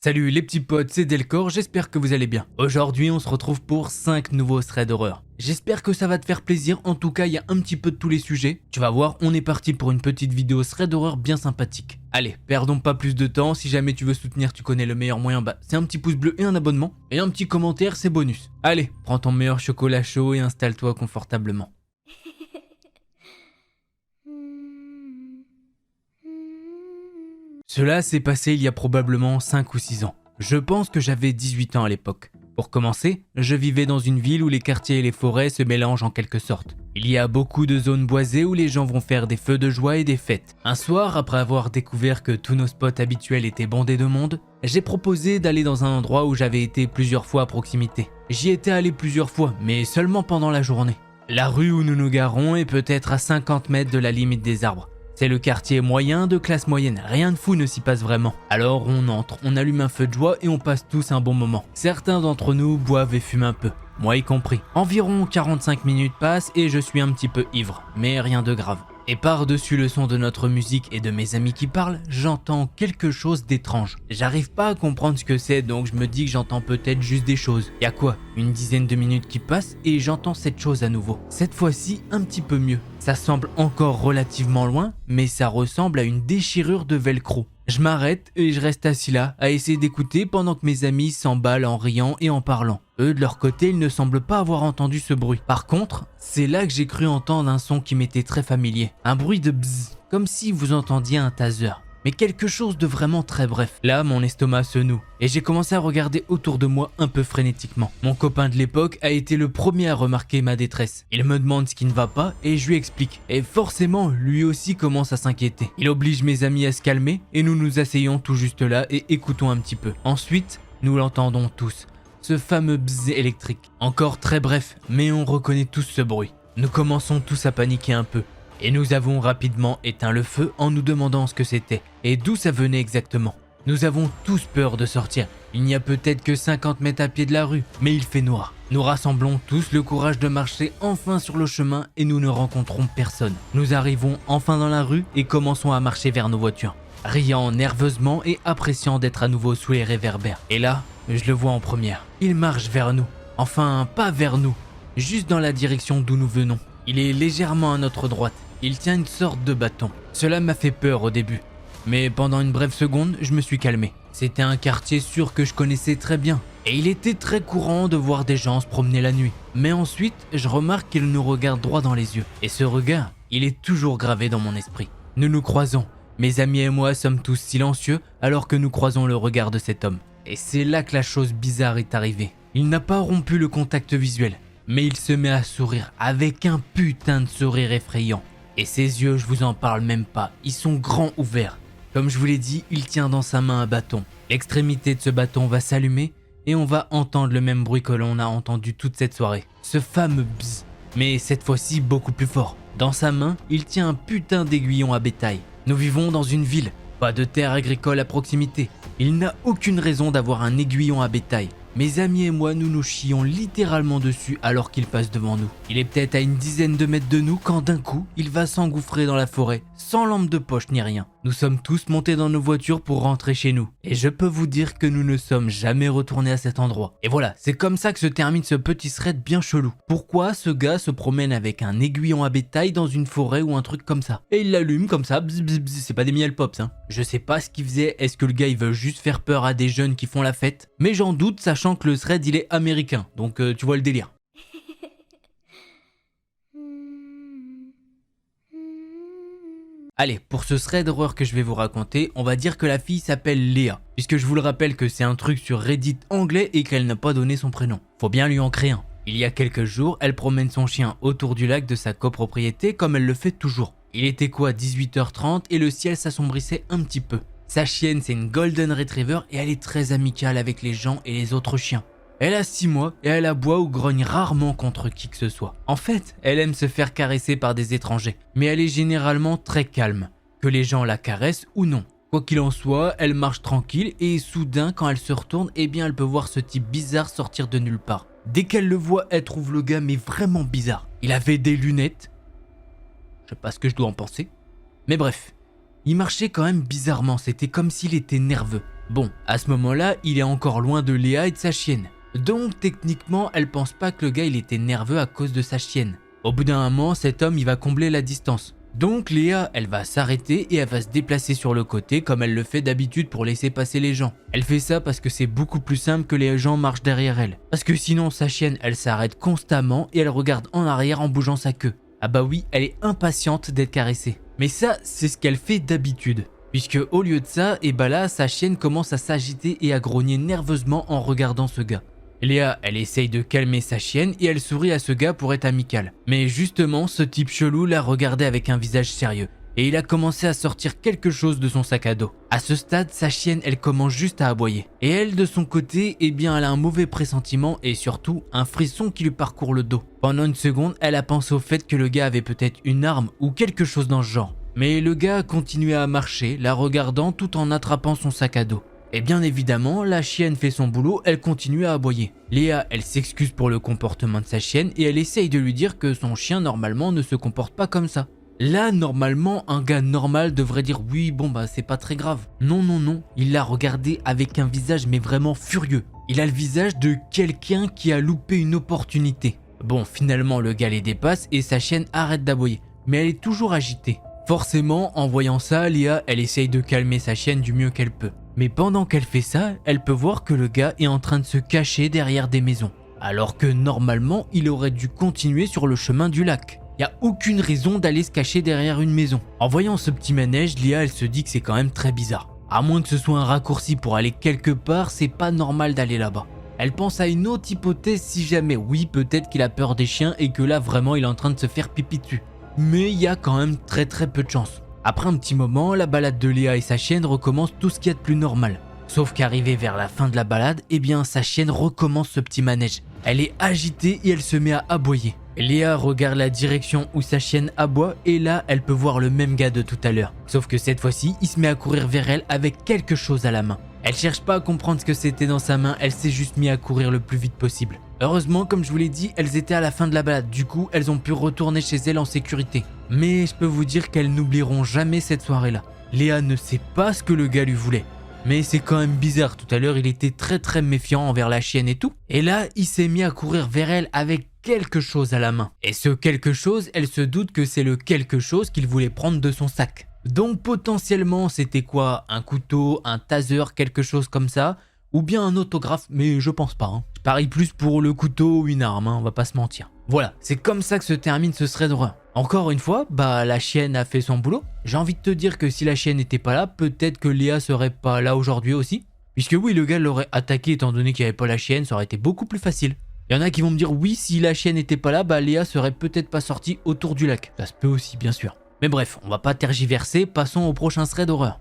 Salut les petits potes, c'est Delcor, j'espère que vous allez bien. Aujourd'hui on se retrouve pour 5 nouveaux threads d'horreur. J'espère que ça va te faire plaisir, en tout cas il y a un petit peu de tous les sujets. Tu vas voir, on est parti pour une petite vidéo thread d'horreur bien sympathique. Allez, perdons pas plus de temps, si jamais tu veux soutenir, tu connais le meilleur moyen, c'est un petit pouce bleu et un abonnement. Et un petit commentaire, c'est bonus. Allez, prends ton meilleur chocolat chaud et installe-toi confortablement. Cela s'est passé il y a probablement 5 ou 6 ans. Je pense que j'avais 18 ans à l'époque. Pour commencer, je vivais dans une ville où les quartiers et les forêts se mélangent en quelque sorte. Il y a beaucoup de zones boisées où les gens vont faire des feux de joie et des fêtes. Un soir, après avoir découvert que tous nos spots habituels étaient bondés de monde, j'ai proposé d'aller dans un endroit où j'avais été plusieurs fois à proximité. J'y étais allé plusieurs fois, mais seulement pendant la journée. La rue où nous nous garons est peut-être à 50 mètres de la limite des arbres. C'est le quartier moyen de classe moyenne, rien de fou ne s'y passe vraiment. Alors on entre, on allume un feu de joie et on passe tous un bon moment. Certains d'entre nous boivent et fument un peu, moi y compris. Environ 45 minutes passent et je suis un petit peu ivre, mais rien de grave. Et par-dessus le son de notre musique et de mes amis qui parlent, j'entends quelque chose d'étrange. J'arrive pas à comprendre ce que c'est, donc je me dis que j'entends peut-être juste des choses. Y'a quoi? Une dizaine de minutes qui passent et j'entends cette chose à nouveau. Cette fois-ci, un petit peu mieux. Ça semble encore relativement loin, mais ça ressemble à une déchirure de velcro. Je m'arrête et je reste assis là, à essayer d'écouter pendant que mes amis s'emballent en riant et en parlant. Eux, de leur côté, ils ne semblent pas avoir entendu ce bruit. Par contre, c'est là que j'ai cru entendre un son qui m'était très familier. Un bruit de bzzz, comme si vous entendiez un taser. Mais quelque chose de vraiment très bref. Là, mon estomac se noue et j'ai commencé à regarder autour de moi un peu frénétiquement. Mon copain de l'époque a été le premier à remarquer ma détresse. Il me demande ce qui ne va pas et je lui explique. Et forcément, lui aussi commence à s'inquiéter. Il oblige mes amis à se calmer et nous nous asseyons tout juste là et écoutons un petit peu. Ensuite, nous l'entendons tous. Ce fameux bzzz électrique. Encore très bref, mais on reconnaît tous ce bruit. Nous commençons tous à paniquer un peu. Et nous avons rapidement éteint le feu en nous demandant ce que c'était et d'où ça venait exactement. Nous avons tous peur de sortir. Il n'y a peut-être que 50 mètres à pied de la rue, mais il fait noir. Nous rassemblons tous le courage de marcher enfin sur le chemin et nous ne rencontrons personne. Nous arrivons enfin dans la rue et commençons à marcher vers nos voitures, riant nerveusement et appréciant d'être à nouveau sous les réverbères. Et là, je le vois en première. Il marche vers nous. Enfin, pas vers nous, juste dans la direction d'où nous venons. Il est légèrement à notre droite. Il tient une sorte de bâton. Cela m'a fait peur au début, mais pendant une brève seconde, je me suis calmé. C'était un quartier sûr que je connaissais très bien, et il était très courant de voir des gens se promener la nuit. Mais ensuite, je remarque qu'il nous regarde droit dans les yeux, et ce regard, il est toujours gravé dans mon esprit. Nous nous croisons. Mes amis et moi sommes tous silencieux alors que nous croisons le regard de cet homme. Et c'est là que la chose bizarre est arrivée. Il n'a pas rompu le contact visuel, mais il se met à sourire avec un putain de sourire effrayant. Et ses yeux, je vous en parle même pas, ils sont grands ouverts. Comme je vous l'ai dit, il tient dans sa main un bâton. L'extrémité de ce bâton va s'allumer et on va entendre le même bruit que l'on a entendu toute cette soirée. Ce fameux bzzz, mais cette fois-ci beaucoup plus fort. Dans sa main, il tient un putain d'aiguillon à bétail. Nous vivons dans une ville, pas de terre agricole à proximité. Il n'a aucune raison d'avoir un aiguillon à bétail. Mes amis et moi, nous nous chions littéralement dessus alors qu'il passe devant nous. Il est peut-être à une dizaine de mètres de nous quand d'un coup, il va s'engouffrer dans la forêt, sans lampe de poche ni rien. Nous sommes tous montés dans nos voitures pour rentrer chez nous. Et je peux vous dire que nous ne sommes jamais retournés à cet endroit. Et voilà, c'est comme ça que se termine ce petit thread bien chelou. Pourquoi ce gars se promène avec un aiguillon à bétail dans une forêt ou un truc comme ça? Et il l'allume comme ça, bzz, bzz, bzz. C'est pas des miel pops, hein. Je sais pas ce qu'il faisait, est-ce que le gars il veut juste faire peur à des jeunes qui font la fête? Mais j'en doute, sachant que le thread il est américain, donc tu vois le délire. Allez, pour ce thread d'horreur que je vais vous raconter, on va dire que la fille s'appelle Léa, puisque je vous le rappelle que c'est un truc sur Reddit anglais et qu'elle n'a pas donné son prénom. Faut bien lui en créer un. Il y a quelques jours, elle promène son chien autour du lac de sa copropriété comme elle le fait toujours. Il était quoi, 18h30 et le ciel s'assombrissait un petit peu. Sa chienne, c'est une Golden Retriever et elle est très amicale avec les gens et les autres chiens. Elle a 6 mois et elle aboie ou grogne rarement contre qui que ce soit. En fait, elle aime se faire caresser par des étrangers, mais elle est généralement très calme, que les gens la caressent ou non. Quoi qu'il en soit, elle marche tranquille et soudain quand elle se retourne, eh bien elle peut voir ce type bizarre sortir de nulle part. Dès qu'elle le voit, elle trouve le gars mais vraiment bizarre. Il avait des lunettes, je sais pas ce que je dois en penser, mais bref. Il marchait quand même bizarrement, c'était comme s'il était nerveux. Bon, à ce moment-là, il est encore loin de Léa et de sa chienne. Donc techniquement, elle pense pas que le gars il était nerveux à cause de sa chienne. Au bout d'un moment, cet homme il va combler la distance. Donc Léa, elle va s'arrêter et elle va se déplacer sur le côté comme elle le fait d'habitude pour laisser passer les gens. Elle fait ça parce que c'est beaucoup plus simple que les gens marchent derrière elle. Parce que sinon sa chienne, elle s'arrête constamment et elle regarde en arrière en bougeant sa queue. Ah bah oui, elle est impatiente d'être caressée. Mais ça, c'est ce qu'elle fait d'habitude. Puisque au lieu de ça, et bah là, sa chienne commence à s'agiter et à grogner nerveusement en regardant ce gars. Léa, elle essaye de calmer sa chienne et elle sourit à ce gars pour être amicale. Mais justement, ce type chelou l'a regardé avec un visage sérieux. Et il a commencé à sortir quelque chose de son sac à dos. À ce stade, sa chienne, elle commence juste à aboyer. Et elle, de son côté, eh bien, elle a un mauvais pressentiment et surtout un frisson qui lui parcourt le dos. Pendant une seconde, elle a pensé au fait que le gars avait peut-être une arme ou quelque chose dans ce genre. Mais le gars a continué à marcher, la regardant tout en attrapant son sac à dos. Et bien évidemment, la chienne fait son boulot, elle continue à aboyer. Léa, elle s'excuse pour le comportement de sa chienne et elle essaye de lui dire que son chien normalement ne se comporte pas comme ça. Là, normalement, un gars normal devrait dire oui, bon bah c'est pas très grave. Non, non, non, il l'a regardé avec un visage mais vraiment furieux. Il a le visage de quelqu'un qui a loupé une opportunité. Bon, finalement, le gars les dépasse et sa chienne arrête d'aboyer, mais elle est toujours agitée. Forcément, en voyant ça, Léa, elle essaye de calmer sa chienne du mieux qu'elle peut. Mais pendant qu'elle fait ça, elle peut voir que le gars est en train de se cacher derrière des maisons. Alors que normalement, il aurait dû continuer sur le chemin du lac. Il n'y a aucune raison d'aller se cacher derrière une maison. En voyant ce petit manège, Léa, elle se dit que c'est quand même très bizarre. À moins que ce soit un raccourci pour aller quelque part, c'est pas normal d'aller là-bas. Elle pense à une autre hypothèse si jamais, oui, peut-être qu'il a peur des chiens et que là, vraiment, il est en train de se faire pipi dessus. Mais il y a quand même très peu de chance. Après un petit moment, la balade de Léa et sa chienne recommence tout ce qu'il y a de plus normal. Sauf qu'arrivée vers la fin de la balade, eh bien sa chienne recommence ce petit manège. Elle est agitée et elle se met à aboyer. Léa regarde la direction où sa chienne aboie et là, elle peut voir le même gars de tout à l'heure. Sauf que cette fois-ci, il se met à courir vers elle avec quelque chose à la main. Elle cherche pas à comprendre ce que c'était dans sa main, elle s'est juste mise à courir le plus vite possible. Heureusement, comme je vous l'ai dit, elles étaient à la fin de la balade, du coup, elles ont pu retourner chez elles en sécurité. Mais je peux vous dire qu'elles n'oublieront jamais cette soirée-là. Léa ne sait pas ce que le gars lui voulait. Mais c'est quand même bizarre, tout à l'heure, il était très méfiant envers la chienne et tout. Et là, il s'est mis à courir vers elle avec quelque chose à la main. Et ce quelque chose, elle se doute que c'est le quelque chose qu'il voulait prendre de son sac. Donc potentiellement c'était quoi? Un couteau, un taser, quelque chose comme ça, ou bien un autographe, mais je pense pas. Je parie plus pour le couteau ou une arme, on va pas se mentir. Voilà, c'est comme ça que se termine ce thread d'horreur. Encore une fois, bah la chienne a fait son boulot. J'ai envie de te dire que si la chienne n'était pas là, peut-être que Léa serait pas là aujourd'hui aussi. Puisque oui, le gars l'aurait attaqué étant donné qu'il n'y avait pas la chienne, ça aurait été beaucoup plus facile. Il y en a qui vont me dire oui, si la chienne n'était pas là, bah Léa serait peut-être pas sortie autour du lac. Ça se peut aussi, bien sûr. Mais bref, on va pas tergiverser, passons au prochain thread d'horreur.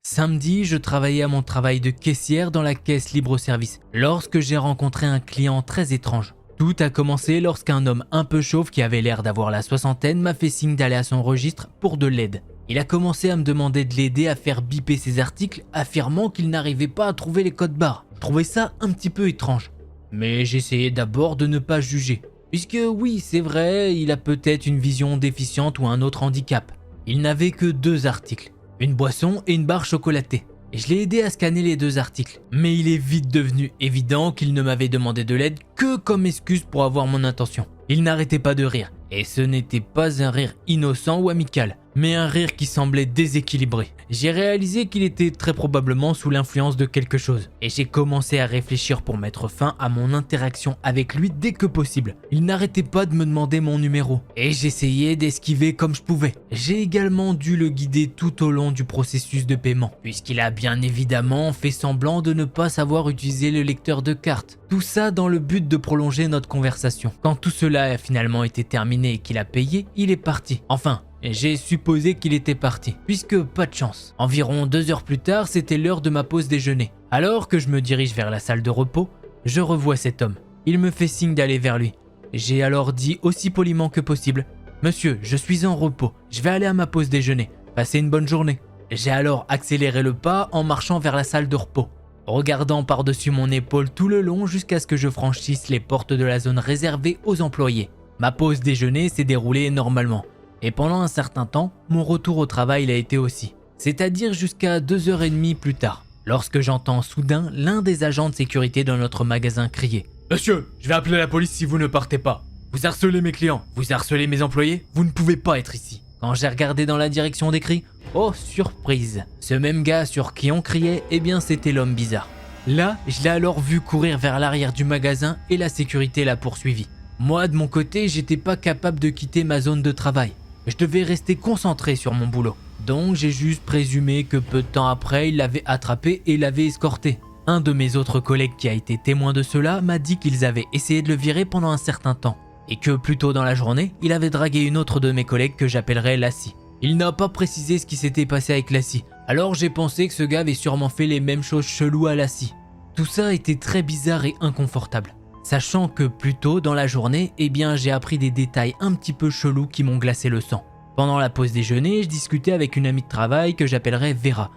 Samedi, je travaillais à mon travail de caissière dans la caisse libre-service lorsque j'ai rencontré un client très étrange. Tout a commencé lorsqu'un homme un peu chauve qui avait l'air d'avoir la soixantaine m'a fait signe d'aller à son registre pour de l'aide. Il a commencé à me demander de l'aider à faire biper ses articles, affirmant qu'il n'arrivait pas à trouver les codes barres. Je trouvais ça un petit peu étrange. Mais j'essayais d'abord de ne pas juger. Puisque oui, c'est vrai, il a peut-être une vision déficiente ou un autre handicap. Il n'avait que 2 articles, une boisson et une barre chocolatée. Et je l'ai aidé à scanner les 2 articles. Mais il est vite devenu évident qu'il ne m'avait demandé de l'aide que comme excuse pour avoir mon intention. Il n'arrêtait pas de rire. Et ce n'était pas un rire innocent ou amical, mais un rire qui semblait déséquilibré. J'ai réalisé qu'il était très probablement sous l'influence de quelque chose, et j'ai commencé à réfléchir pour mettre fin à mon interaction avec lui dès que possible. Il n'arrêtait pas de me demander mon numéro, et j'essayais d'esquiver comme je pouvais. J'ai également dû le guider tout au long du processus de paiement, puisqu'il a bien évidemment fait semblant de ne pas savoir utiliser le lecteur de cartes. Tout ça dans le but de prolonger notre conversation. Quand tout cela a finalement été terminé et qu'il a payé, il est parti. Enfin, j'ai supposé qu'il était parti, puisque pas de chance. Environ 2 heures plus tard, c'était l'heure de ma pause déjeuner. Alors que je me dirige vers la salle de repos, je revois cet homme. Il me fait signe d'aller vers lui. J'ai alors dit aussi poliment que possible « Monsieur, je suis en repos, je vais aller à ma pause déjeuner. Passez une bonne journée. » J'ai alors accéléré le pas en marchant vers la salle de repos, regardant par-dessus mon épaule tout le long jusqu'à ce que je franchisse les portes de la zone réservée aux employés. Ma pause déjeuner s'est déroulée normalement. Et pendant un certain temps, mon retour au travail l'a été aussi. C'est-à-dire jusqu'à 2h30 plus tard, lorsque j'entends soudain l'un des agents de sécurité de notre magasin crier « Monsieur, je vais appeler la police si vous ne partez pas. Vous harcelez mes clients, vous harcelez mes employés, vous ne pouvez pas être ici. » Quand j'ai regardé dans la direction des cris, oh surprise, ce même gars sur qui on criait, eh bien c'était l'homme bizarre. Là, je l'ai alors vu courir vers l'arrière du magasin et la sécurité l'a poursuivi. Moi de mon côté, j'étais pas capable de quitter ma zone de travail. Je devais rester concentré sur mon boulot. Donc j'ai juste présumé que peu de temps après, il l'avait attrapé et l'avait escorté. Un de mes autres collègues qui a été témoin de cela m'a dit qu'ils avaient essayé de le virer pendant un certain temps. Et que plus tôt dans la journée, il avait dragué une autre de mes collègues que j'appellerais Lassie. Il n'a pas précisé ce qui s'était passé avec Lassie, alors j'ai pensé que ce gars avait sûrement fait les mêmes choses cheloues à Lassie. Tout ça était très bizarre et inconfortable, sachant que plus tôt dans la journée, eh bien j'ai appris des détails un petit peu chelous qui m'ont glacé le sang. Pendant la pause déjeuner, je discutais avec une amie de travail que j'appellerais Vera.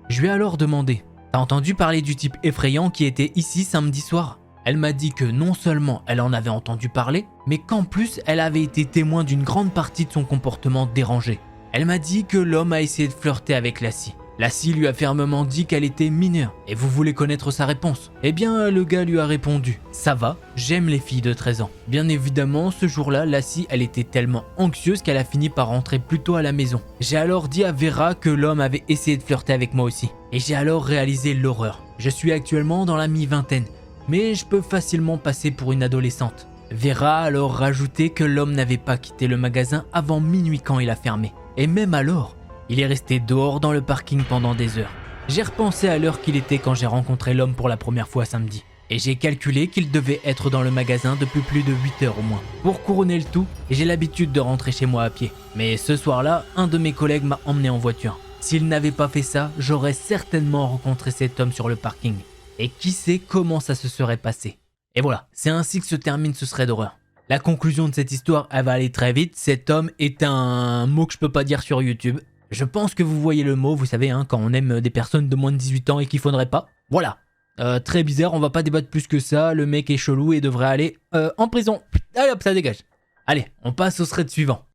Je lui ai alors demandé « T'as entendu parler du type effrayant qui était ici samedi soir ?» Elle m'a dit que non seulement elle en avait entendu parler, mais qu'en plus elle avait été témoin d'une grande partie de son comportement dérangé. Elle m'a dit que l'homme a essayé de flirter avec Lassie. Lassie lui a fermement dit qu'elle était mineure. Et vous voulez connaître sa réponse? Eh bien le gars lui a répondu « Ça va, j'aime les filles de 13 ans ». Bien évidemment, ce jour-là, Lassie elle était tellement anxieuse qu'elle a fini par rentrer plus tôt à la maison. J'ai alors dit à Vera que l'homme avait essayé de flirter avec moi aussi. Et j'ai alors réalisé l'horreur. Je suis actuellement dans la mi-vingtaine, mais je peux facilement passer pour une adolescente. Vera a alors rajouté que l'homme n'avait pas quitté le magasin avant minuit quand il a fermé. Et même alors, il est resté dehors dans le parking pendant des heures. J'ai repensé à l'heure qu'il était quand j'ai rencontré l'homme pour la première fois samedi. Et j'ai calculé qu'il devait être dans le magasin depuis plus de 8 heures au moins. Pour couronner le tout, j'ai l'habitude de rentrer chez moi à pied. Mais ce soir-là, un de mes collègues m'a emmené en voiture. S'il n'avait pas fait ça, j'aurais certainement rencontré cet homme sur le parking. Et qui sait comment ça se serait passé. Et voilà, c'est ainsi que se termine ce thread d'horreur. La conclusion de cette histoire, elle va aller très vite. Cet homme est un mot que je peux pas dire sur YouTube. Je pense que vous voyez le mot, vous savez, hein, quand on aime des personnes de moins de 18 ans et qu'il faudrait pas. Voilà. Très bizarre, on va pas débattre plus que ça. Le mec est chelou et devrait aller en prison. Allez hop, ça dégage. Allez, on passe au thread suivant.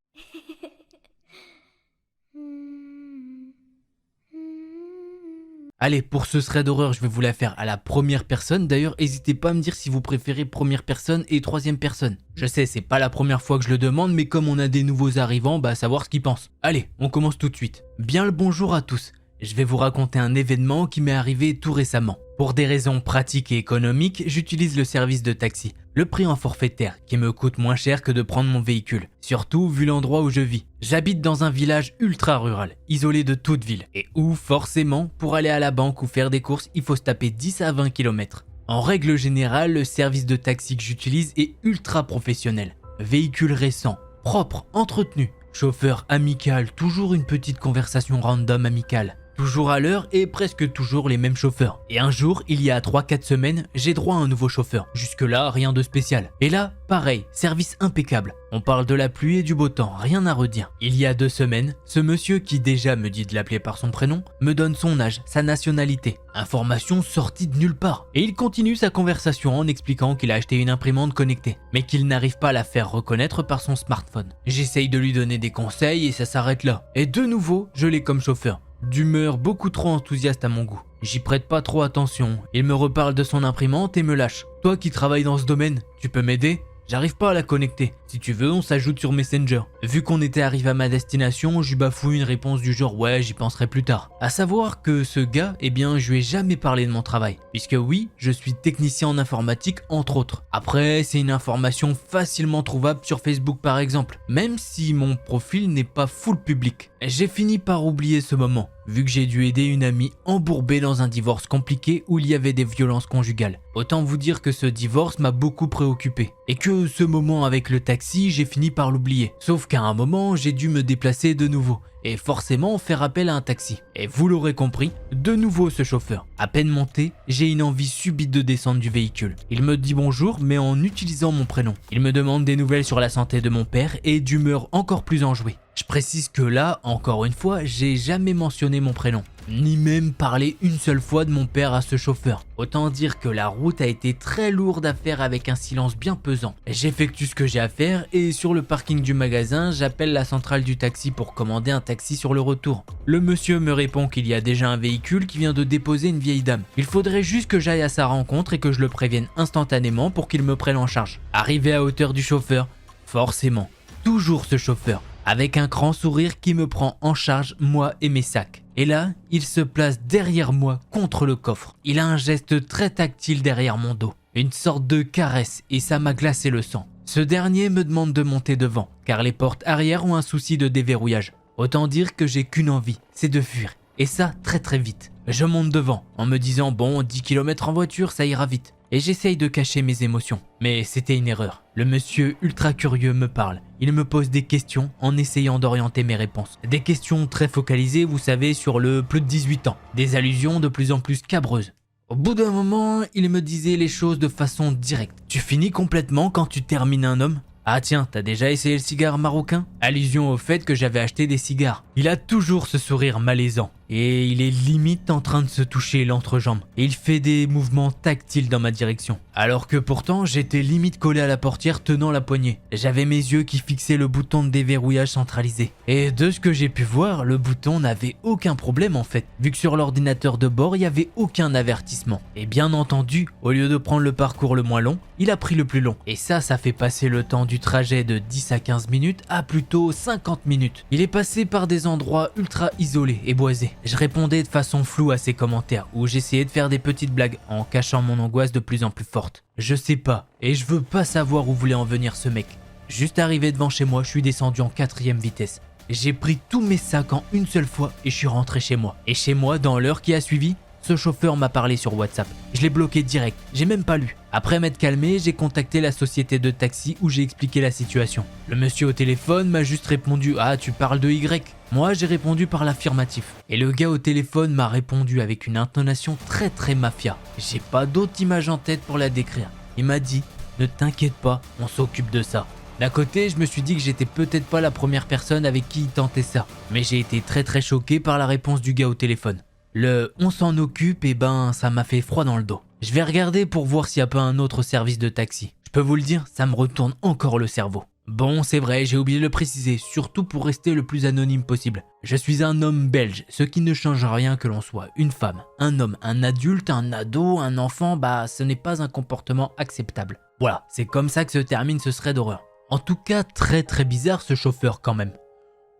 Allez, pour ce thread d'horreur, je vais vous la faire à la première personne. D'ailleurs, n'hésitez pas à me dire si vous préférez première personne et troisième personne. Je sais, c'est pas la première fois que je le demande, mais comme on a des nouveaux arrivants, bah savoir ce qu'ils pensent. Allez, on commence tout de suite. Bien le bonjour à tous. Je vais vous raconter un événement qui m'est arrivé tout récemment. Pour des raisons pratiques et économiques, j'utilise le service de taxi. Le prix en forfaitaire, qui me coûte moins cher que de prendre mon véhicule. Surtout vu l'endroit où je vis. J'habite dans un village ultra rural, isolé de toute ville. Et où, forcément, pour aller à la banque ou faire des courses, il faut se taper 10 à 20 km. En règle générale, le service de taxi que j'utilise est ultra professionnel. Véhicule récent, propre, entretenu. Chauffeur amical, toujours une petite conversation random amicale. Toujours à l'heure et presque toujours les mêmes chauffeurs. Et un jour, il y a 3-4 semaines, j'ai droit à un nouveau chauffeur. Jusque là, rien de spécial. Et là, pareil, service impeccable. On parle de la pluie et du beau temps, rien à redire. Il y a 2 semaines, ce monsieur qui déjà me dit de l'appeler par son prénom, me donne son âge, sa nationalité. Information sortie de nulle part. Et il continue sa conversation en expliquant qu'il a acheté une imprimante connectée, mais qu'il n'arrive pas à la faire reconnaître par son smartphone. J'essaye de lui donner des conseils et ça s'arrête là. Et de nouveau, je l'ai comme chauffeur. D'humeur beaucoup trop enthousiaste à mon goût. J'y prête pas trop attention. Il me reparle de son imprimante et me lâche. Toi qui travailles dans ce domaine, tu peux m'aider ? J'arrive pas à la connecter. Si tu veux, on s'ajoute sur Messenger. Vu qu'on était arrivé à ma destination, je lui bafoue une réponse du genre ouais, j'y penserai plus tard. À savoir que ce gars, eh bien, je lui ai jamais parlé de mon travail. Puisque oui, je suis technicien en informatique entre autres. Après, c'est une information facilement trouvable sur Facebook par exemple. Même si mon profil n'est pas full public. J'ai fini par oublier ce moment. Vu que j'ai dû aider une amie embourbée dans un divorce compliqué où il y avait des violences conjugales. Autant vous dire que ce divorce m'a beaucoup préoccupé. Et que ce moment avec le taxi, j'ai fini par l'oublier. Sauf qu'à un moment, j'ai dû me déplacer de nouveau. Et forcément faire appel à un taxi. Et vous l'aurez compris, de nouveau ce chauffeur. À peine monté, j'ai une envie subite de descendre du véhicule. Il me dit bonjour mais en utilisant mon prénom. Il me demande des nouvelles sur la santé de mon père et d'humeur encore plus enjouée. Je précise que là, encore une fois, j'ai jamais mentionné mon prénom. ni même parler une seule fois de mon père à ce chauffeur. Autant dire que la route a été très lourde à faire avec un silence bien pesant. J'effectue ce que j'ai à faire et sur le parking du magasin, j'appelle la centrale du taxi pour commander un taxi sur le retour. Le monsieur me répond qu'il y a déjà un véhicule qui vient de déposer une vieille dame. Il faudrait juste que j'aille à sa rencontre et que je le prévienne instantanément pour qu'il me prenne en charge. Arrivé à hauteur du chauffeur, forcément, toujours ce chauffeur, avec un grand sourire qui me prend en charge, moi et mes sacs. Et là, il se place derrière moi contre le coffre. Il a un geste très tactile derrière mon dos, une sorte de caresse et ça m'a glacé le sang. Ce dernier me demande de monter devant, car les portes arrière ont un souci de déverrouillage. Autant dire que j'ai qu'une envie, c'est de fuir. Et ça, très vite. Je monte devant, en me disant bon, 10 km en voiture, ça ira vite. Et j'essaye de cacher mes émotions. Mais c'était une erreur. Le monsieur ultra curieux me parle. Il me pose des questions en essayant d'orienter mes réponses. Des questions très focalisées, vous savez, sur le plus de 18 ans. Des allusions de plus en plus cabreuses. Au bout d'un moment, il me disait les choses de façon directe. Tu finis complètement quand tu termines un homme ? Ah tiens, t'as déjà essayé le cigare marocain ? Allusion au fait que j'avais acheté des cigares. Il a toujours ce sourire malaisant. Et il est limite en train de se toucher l'entrejambe. Et il fait des mouvements tactiles dans ma direction. Alors que pourtant, j'étais limite collé à la portière tenant la poignée. J'avais mes yeux qui fixaient le bouton de déverrouillage centralisé. Et de ce que j'ai pu voir, le bouton n'avait aucun problème en fait. Vu que sur l'ordinateur de bord, il n'y avait aucun avertissement. Et bien entendu, au lieu de prendre le parcours le moins long, il a pris le plus long. Et ça fait passer le temps du trajet de 10 à 15 minutes à plutôt 50 minutes. Il est passé par des endroits ultra isolés et boisés. Je répondais de façon floue à ses commentaires ou j'essayais de faire des petites blagues en cachant mon angoisse de plus en plus forte. Je sais pas et je veux pas savoir où voulait en venir ce mec. Juste arrivé devant chez moi, je suis descendu en 4e vitesse. J'ai pris tous mes sacs en une seule fois et je suis rentré chez moi. Et chez moi, dans l'heure qui a suivi, ce chauffeur m'a parlé sur WhatsApp. Je l'ai bloqué direct, j'ai même pas lu. Après m'être calmé, j'ai contacté la société de taxi où j'ai expliqué la situation. Le monsieur au téléphone m'a juste répondu « Ah, tu parles de Y ?» Moi, j'ai répondu par l'affirmatif. Et le gars au téléphone m'a répondu avec une intonation très mafia. J'ai pas d'autre image en tête pour la décrire. Il m'a dit « Ne t'inquiète pas, on s'occupe de ça ». D'un côté, je me suis dit que j'étais peut-être pas la première personne avec qui il tentait ça. Mais j'ai été très choqué par la réponse du gars au téléphone. Le « on s'en occupe » et ben ça m'a fait froid dans le dos. Je vais regarder pour voir s'il n'y a pas un autre service de taxi. Je peux vous le dire, ça me retourne encore le cerveau. Bon, c'est vrai, j'ai oublié de le préciser, surtout pour rester le plus anonyme possible. Je suis un homme belge, ce qui ne change rien que l'on soit une femme, un homme, un adulte, un ado, un enfant, bah ce n'est pas un comportement acceptable. Voilà, c'est comme ça que se termine ce thread d'horreur. En tout cas, très bizarre ce chauffeur quand même.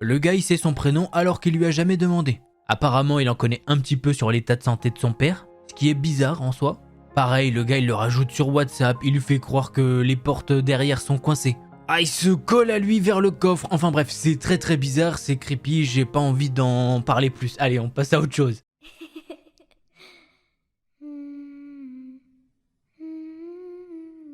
Le gars il sait son prénom alors qu'il lui a jamais demandé. Apparemment, il en connaît un petit peu sur l'état de santé de son père, ce qui est bizarre en soi. Pareil, le gars il le rajoute sur WhatsApp, il lui fait croire que les portes derrière sont coincées. Ah, il se colle à lui vers le coffre. Enfin bref, c'est très bizarre, c'est creepy, j'ai pas envie d'en parler plus. Allez, on passe à autre chose.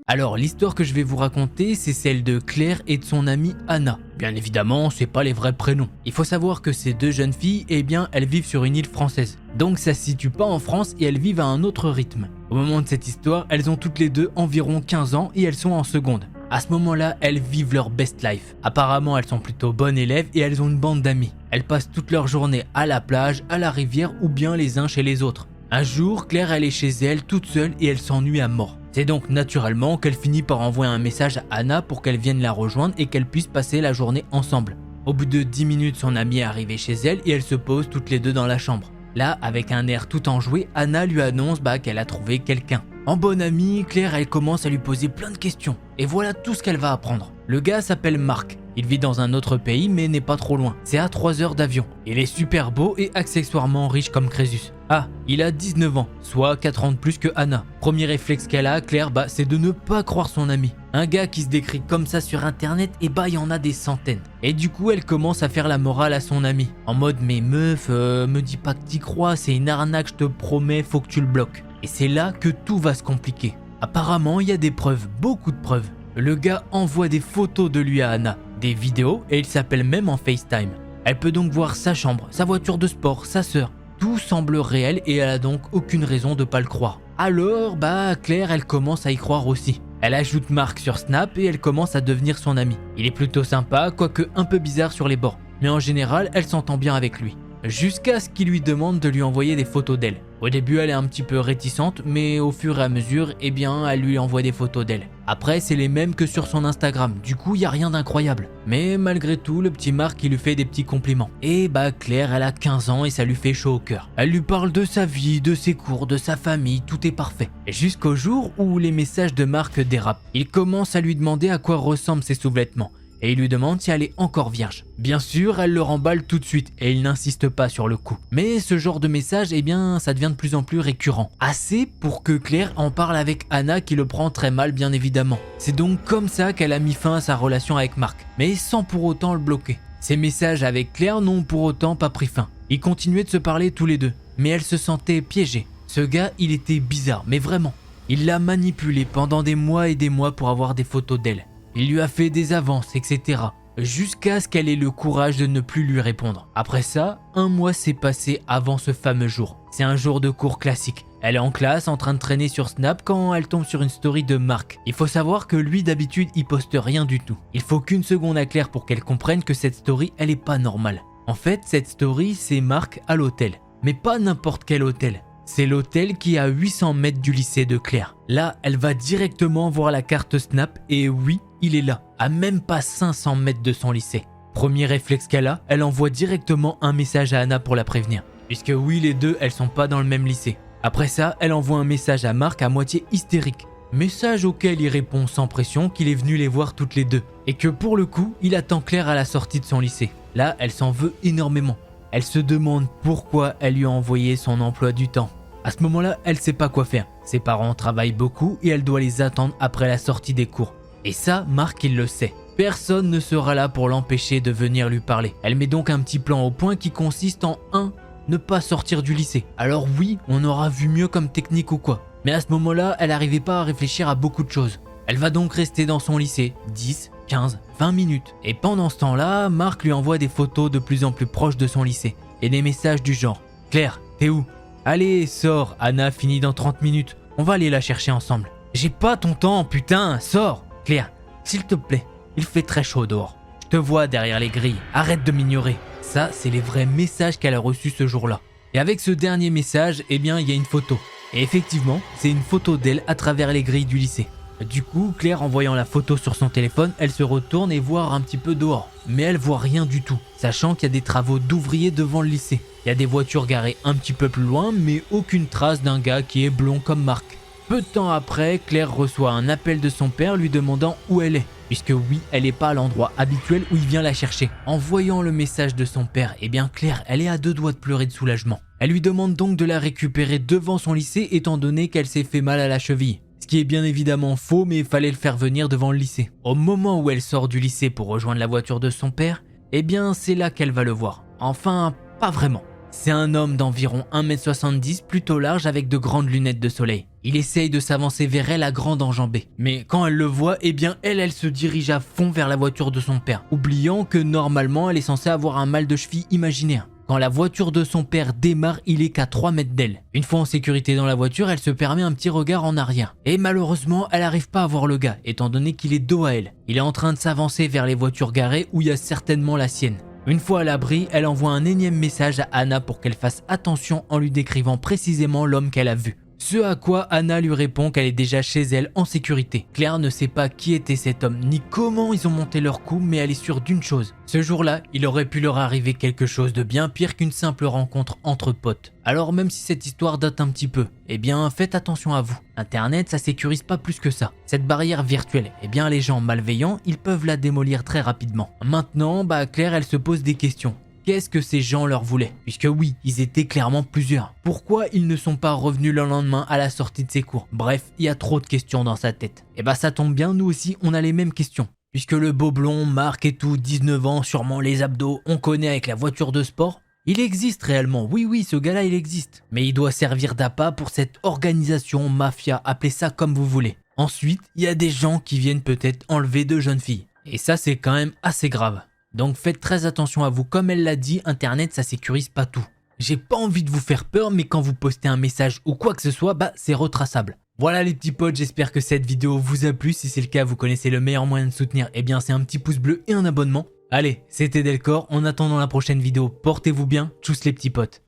Alors, l'histoire que je vais vous raconter, c'est celle de Claire et de son amie Anna. Bien évidemment, c'est pas les vrais prénoms. Il faut savoir que ces deux jeunes filles, eh bien, elles vivent sur une île française. Donc ça se situe pas en France et elles vivent à un autre rythme. Au moment de cette histoire, elles ont toutes les deux environ 15 ans et elles sont en seconde. À ce moment-là, elles vivent leur best life. Apparemment, elles sont plutôt bonnes élèves et elles ont une bande d'amis. Elles passent toute leur journée à la plage, à la rivière ou bien les uns chez les autres. Un jour, Claire elle est chez elle toute seule et elle s'ennuie à mort. C'est donc naturellement qu'elle finit par envoyer un message à Anna pour qu'elle vienne la rejoindre et qu'elle puisse passer la journée ensemble. Au bout de 10 minutes, son amie est arrivée chez elle et elles se posent toutes les deux dans la chambre. Là, avec un air tout enjoué, Anna lui annonce qu'elle a trouvé quelqu'un. En bonne amie, Claire elle commence à lui poser plein de questions. Et voilà tout ce qu'elle va apprendre. Le gars s'appelle Marc. Il vit dans un autre pays mais n'est pas trop loin. C'est à 3 heures d'avion. Il est super beau et accessoirement riche comme Crésus. Ah, il a 19 ans, soit 4 ans de plus que Anna. Premier réflexe qu'elle a, Claire, c'est de ne pas croire son ami. Un gars qui se décrit comme ça sur internet, il y en a des centaines. Et du coup, elle commence à faire la morale à son ami. En mode, mais meuf, me dis pas que t'y crois, c'est une arnaque, je te promets, faut que tu le bloques. Et c'est là que tout va se compliquer. Apparemment, il y a des preuves, beaucoup de preuves. Le gars envoie des photos de lui à Anna, des vidéos et il s'appelle même en FaceTime. Elle peut donc voir sa chambre, sa voiture de sport, sa sœur. Tout semble réel et elle a donc aucune raison de pas le croire. Alors, Claire, elle commence à y croire aussi. Elle ajoute Marc sur Snap et elle commence à devenir son amie. Il est plutôt sympa, quoique un peu bizarre sur les bords. Mais en général, elle s'entend bien avec lui. jusqu'à ce qu'il lui demande de lui envoyer des photos d'elle. Au début, elle est un petit peu réticente, mais au fur et à mesure, eh bien, elle lui envoie des photos d'elle. Après, c'est les mêmes que sur son Instagram, du coup, il n'y a rien d'incroyable. Mais malgré tout, le petit Marc, il lui fait des petits compliments. Et bah, Claire, elle a 15 ans et ça lui fait chaud au cœur. Elle lui parle de sa vie, de ses cours, de sa famille, tout est parfait. Jusqu'au jour où les messages de Marc dérapent. Il commence à lui demander à quoi ressemblent ses sous-vêtements. Et il lui demande si elle est encore vierge. Bien sûr, elle le remballe tout de suite et il n'insiste pas sur le coup. Mais ce genre de message, eh bien, ça devient de plus en plus récurrent. Assez pour que Claire en parle avec Anna qui le prend très mal bien évidemment. C'est donc comme ça qu'elle a mis fin à sa relation avec Marc, mais sans pour autant le bloquer. Ses messages avec Claire n'ont pour autant pas pris fin. Ils continuaient de se parler tous les deux, mais elle se sentait piégée. Ce gars, il était bizarre, mais vraiment. Il l'a manipulée pendant des mois et des mois pour avoir des photos d'elle. Il lui a fait des avances, etc. Jusqu'à ce qu'elle ait le courage de ne plus lui répondre. Après ça, un mois s'est passé avant ce fameux jour. C'est un jour de cours classique. Elle est en classe en train de traîner sur Snap quand elle tombe sur une story de Marc. Il faut savoir que lui d'habitude il poste rien du tout. Il faut qu'une seconde à Claire pour qu'elle comprenne que cette story elle est pas normale. En fait cette story c'est Marc à l'hôtel. Mais pas n'importe quel hôtel. C'est l'hôtel qui est à 800 mètres du lycée de Claire. Là, elle va directement voir la carte Snap et oui, il est là, à même pas 500 mètres de son lycée. Premier réflexe qu'elle a, elle envoie directement un message à Anna pour la prévenir. Puisque oui, les deux, elles sont pas dans le même lycée. Après ça, elle envoie un message à Marc à moitié hystérique. Message auquel il répond sans pression qu'il est venu les voir toutes les deux. Et que pour le coup, il attend Claire à la sortie de son lycée. Là, elle s'en veut énormément. Elle se demande pourquoi elle lui a envoyé son emploi du temps. À ce moment-là, elle sait pas quoi faire. Ses parents travaillent beaucoup et elle doit les attendre après la sortie des cours. Et ça, Marc, il le sait. Personne ne sera là pour l'empêcher de venir lui parler. Elle met donc un petit plan au point qui consiste en 1. Ne pas sortir du lycée. Alors oui, on aura vu mieux comme technique ou quoi. Mais à ce moment-là, elle n'arrivait pas à réfléchir à beaucoup de choses. Elle va donc rester dans son lycée 10, 15, 20 minutes. Et pendant ce temps-là, Marc lui envoie des photos de plus en plus proches de son lycée. Et des messages du genre « Claire, t'es où ? Allez, sors, Anna finit dans 30 minutes. On va aller la chercher ensemble. J'ai pas ton temps, putain, sors ! Claire, s'il te plaît, il fait très chaud dehors. Je te vois derrière les grilles, arrête de m'ignorer. » Ça, c'est les vrais messages qu'elle a reçus ce jour-là. Et avec ce dernier message, eh bien, il y a une photo. Et effectivement, c'est une photo d'elle à travers les grilles du lycée. Du coup, Claire, en voyant la photo sur son téléphone, elle se retourne et voit un petit peu dehors. Mais elle voit rien du tout, sachant qu'il y a des travaux d'ouvriers devant le lycée. Il y a des voitures garées un petit peu plus loin, mais aucune trace d'un gars qui est blond comme Marc. Peu de temps après, Claire reçoit un appel de son père lui demandant où elle est. Puisque oui, elle n'est pas à l'endroit habituel où il vient la chercher. En voyant le message de son père, eh bien Claire, elle est à deux doigts de pleurer de soulagement. Elle lui demande donc de la récupérer devant son lycée étant donné qu'elle s'est fait mal à la cheville. Ce qui est bien évidemment faux, mais il fallait le faire venir devant le lycée. Au moment où elle sort du lycée pour rejoindre la voiture de son père, eh bien c'est là qu'elle va le voir. Enfin, pas vraiment. C'est un homme d'environ 1m70 plutôt large avec de grandes lunettes de soleil. Il essaye de s'avancer vers elle à grande enjambée. Mais quand elle le voit, eh bien elle se dirige à fond vers la voiture de son père, oubliant que normalement elle est censée avoir un mal de cheville imaginaire. Quand la voiture de son père démarre, il est qu'à 3 mètres d'elle. Une fois en sécurité dans la voiture, elle se permet un petit regard en arrière. Et malheureusement, elle n'arrive pas à voir le gars, étant donné qu'il est dos à elle. Il est en train de s'avancer vers les voitures garées où il y a certainement la sienne. Une fois à l'abri, elle envoie un énième message à Anna pour qu'elle fasse attention en lui décrivant précisément l'homme qu'elle a vu. Ce à quoi Anna lui répond qu'elle est déjà chez elle en sécurité. Claire ne sait pas qui était cet homme ni comment ils ont monté leur coup, mais elle est sûre d'une chose. Ce jour-là, il aurait pu leur arriver quelque chose de bien pire qu'une simple rencontre entre potes. Alors même si cette histoire date un petit peu, eh bien faites attention à vous. Internet, ça sécurise pas plus que ça. Cette barrière virtuelle, eh bien les gens malveillants, ils peuvent la démolir très rapidement. Maintenant, Claire, elle se pose des questions. Qu'est-ce que ces gens leur voulaient? Puisque oui, ils étaient clairement plusieurs. Pourquoi ils ne sont pas revenus le lendemain à la sortie de ses cours? Bref, il y a trop de questions dans sa tête. Et ça tombe bien, nous aussi, on a les mêmes questions. Puisque le beau blond, Marc et tout, 19 ans, sûrement les abdos, on connaît avec la voiture de sport. Il existe réellement, oui, ce gars-là, il existe. Mais il doit servir d'appât pour cette organisation, mafia, appelez ça comme vous voulez. Ensuite, il y a des gens qui viennent peut-être enlever de jeunes filles. Et ça, c'est quand même assez grave. Donc faites très attention à vous, comme elle l'a dit, internet ça sécurise pas tout. J'ai pas envie de vous faire peur, mais quand vous postez un message ou quoi que ce soit, c'est retraçable. Voilà les petits potes, j'espère que cette vidéo vous a plu. Si c'est le cas, vous connaissez le meilleur moyen de soutenir, eh bien c'est un petit pouce bleu et un abonnement. Allez, c'était Delcor, en attendant la prochaine vidéo, portez-vous bien, tchuss les petits potes.